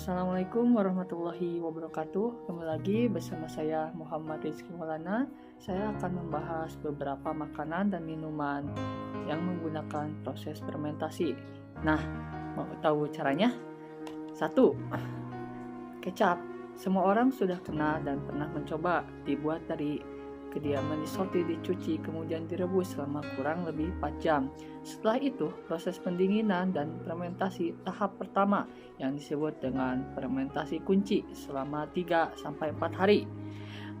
Assalamualaikum warahmatullahi wabarakatuh. Kembali lagi bersama saya Muhammad Rizky Maulana. Saya akan membahas beberapa makanan dan minuman yang menggunakan proses fermentasi. Nah, mau tahu caranya? 1. Kecap. Semua orang sudah kenal dan pernah mencoba. Dibuat dari kediaman, disortir, dicuci, kemudian direbus selama kurang lebih 4 jam. Setelah itu, proses pendinginan dan fermentasi tahap pertama yang disebut dengan fermentasi kunci selama 3-4 hari.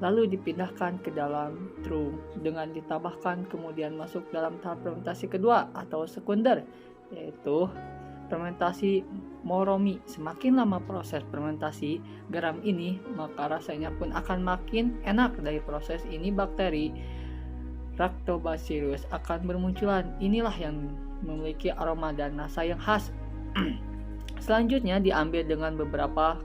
Lalu dipindahkan ke dalam drum dengan ditambahkan kemudian masuk dalam tahap fermentasi kedua atau sekunder, yaitu fermentasi moromi. Semakin lama proses fermentasi garam ini, maka rasanya pun akan makin enak. Dari proses ini bakteri Lactobacillus akan bermunculan. Inilah yang memiliki aroma dan rasa yang khas. Selanjutnya diambil dengan beberapa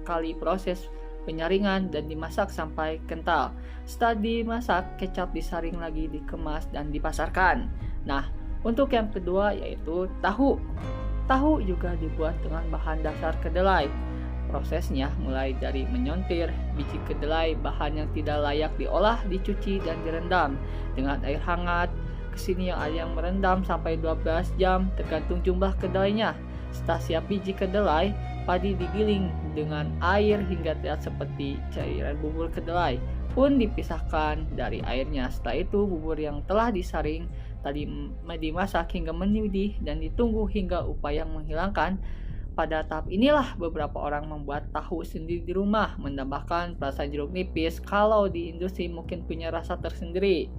kali proses penyaringan dan dimasak sampai kental. Setelah dimasak, kecap disaring lagi, dikemas dan dipasarkan. Nah, untuk yang kedua yaitu tahu. Tahu juga dibuat dengan bahan dasar kedelai. Prosesnya mulai dari menyontir biji kedelai, bahan yang tidak layak diolah, dicuci dan direndam dengan air hangat. Kesini yang ada yang merendam sampai 12 jam tergantung jumlah kedelainya. Setelah siap biji kedelai, padi digiling dengan air hingga terlihat seperti cairan bubur kedelai pun dipisahkan dari airnya. Setelah itu bubur yang telah disaring tadi dimasak hingga mendidih dan ditunggu hingga upaya menghilangkan. Pada tahap inilah beberapa orang membuat tahu sendiri di rumah, menambahkan perasaan jeruk nipis. Kalau di industri mungkin punya rasa tersendiri.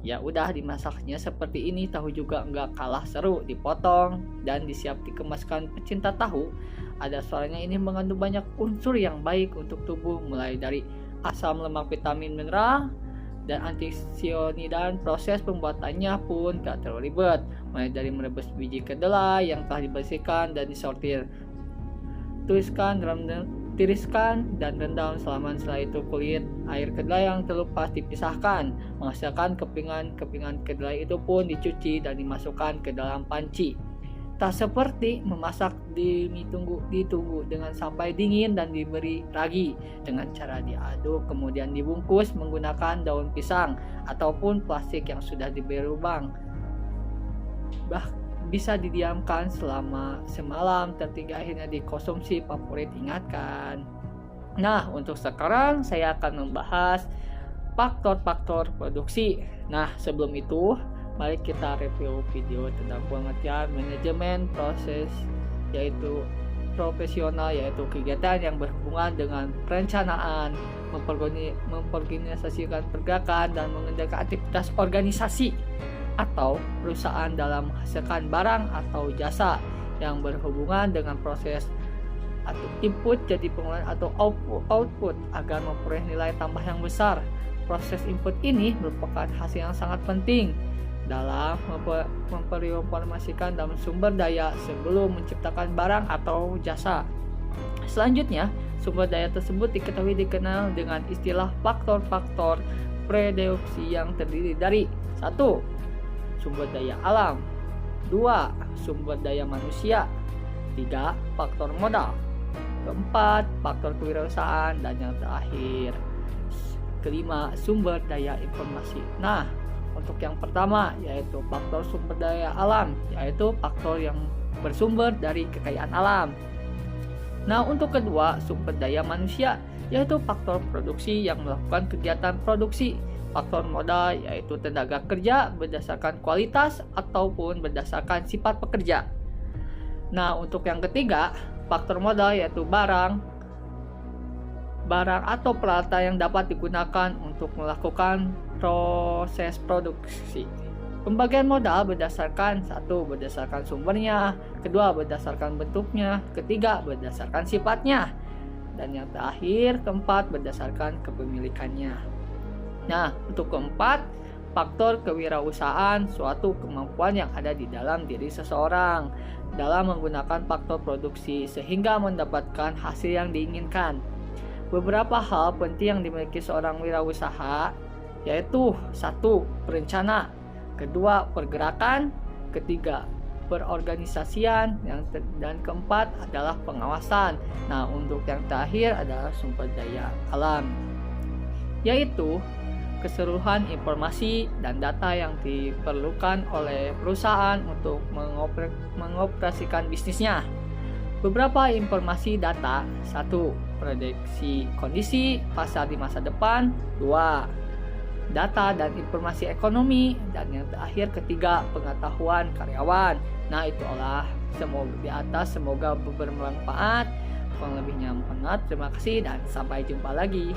Ya udah, dimasaknya seperti ini. Tahu juga nggak kalah seru, dipotong dan disiap dikemaskan. Pecinta tahu, ada suaranya ini mengandung banyak unsur yang baik untuk tubuh, mulai dari asam lemak, vitamin, mineral, dan antioksidan. Proses pembuatannya pun gak terlalu ribet, mulai dari merebus biji kedelai yang telah dibersihkan dan disortir, tiriskan dan rendam selama. Setelah itu kulit air kedelai yang terlepas dipisahkan, menghasilkan kepingan kedelai itu pun dicuci dan dimasukkan ke dalam panci. Tak seperti memasak, ditunggu dengan sampai dingin dan diberi ragi dengan cara diaduk, kemudian dibungkus menggunakan daun pisang ataupun plastik yang sudah diberi lubang. Bisa didiamkan selama semalam, tertinggal akhirnya dikonsumsi. Favorit, ingatkan. Nah, untuk sekarang saya akan membahas faktor-faktor produksi. Nah, sebelum itu mari kita review video tentang pengertian manajemen proses, yaitu profesional, yaitu kegiatan yang berhubungan dengan perencanaan, memorganisasikan pergerakan dan mengerjakan aktivitas organisasi atau perusahaan dalam menghasilkan barang atau jasa yang berhubungan dengan proses atau input jadi pengeluaran atau output agar memperoleh nilai tambah yang besar. Proses input ini merupakan hasil yang sangat penting dalam memperformasikan dalam sumber daya sebelum menciptakan barang atau jasa. Selanjutnya, sumber daya tersebut dikenal dengan istilah faktor-faktor produksi yang terdiri dari 1. Sumber daya alam, 2. Sumber daya manusia, 3. Faktor modal, 4. Faktor kewirausahaan, dan yang terakhir 5. Sumber daya informasi. Nah, untuk yang pertama yaitu faktor sumber daya alam, yaitu faktor yang bersumber dari kekayaan alam. Nah, untuk kedua, sumber daya manusia, yaitu faktor produksi yang melakukan kegiatan produksi. Faktor modal yaitu tenaga kerja berdasarkan kualitas ataupun berdasarkan sifat pekerja. Nah, untuk yang ketiga, faktor modal yaitu barang atau peralatan yang dapat digunakan untuk melakukan proses produksi. Pembagian modal berdasarkan 1. Berdasarkan sumbernya, 2. Berdasarkan bentuknya, 3. Berdasarkan sifatnya, dan yang terakhir 4. Berdasarkan kepemilikannya. Nah, untuk keempat, faktor kewirausahaan, suatu kemampuan yang ada di dalam diri seseorang dalam menggunakan faktor produksi sehingga mendapatkan hasil yang diinginkan. Beberapa hal penting yang dimiliki seorang wirausaha yaitu 1. Perencana, 2. Pergerakan, 3. perorganisasian, dan keempat adalah pengawasan. Nah, untuk yang terakhir adalah sumber daya alam, yaitu keseluruhan informasi dan data yang diperlukan oleh perusahaan untuk mengoperasikan bisnisnya. Beberapa informasi data: 1. Prediksi kondisi pasar di masa depan. 2. Data dan informasi ekonomi. Dan yang terakhir, ketiga, pengetahuan karyawan. Nah, itulah semoga di atas, semoga bermanfaat. Kurang lebihnya mohon maaf. Terima kasih dan sampai jumpa lagi.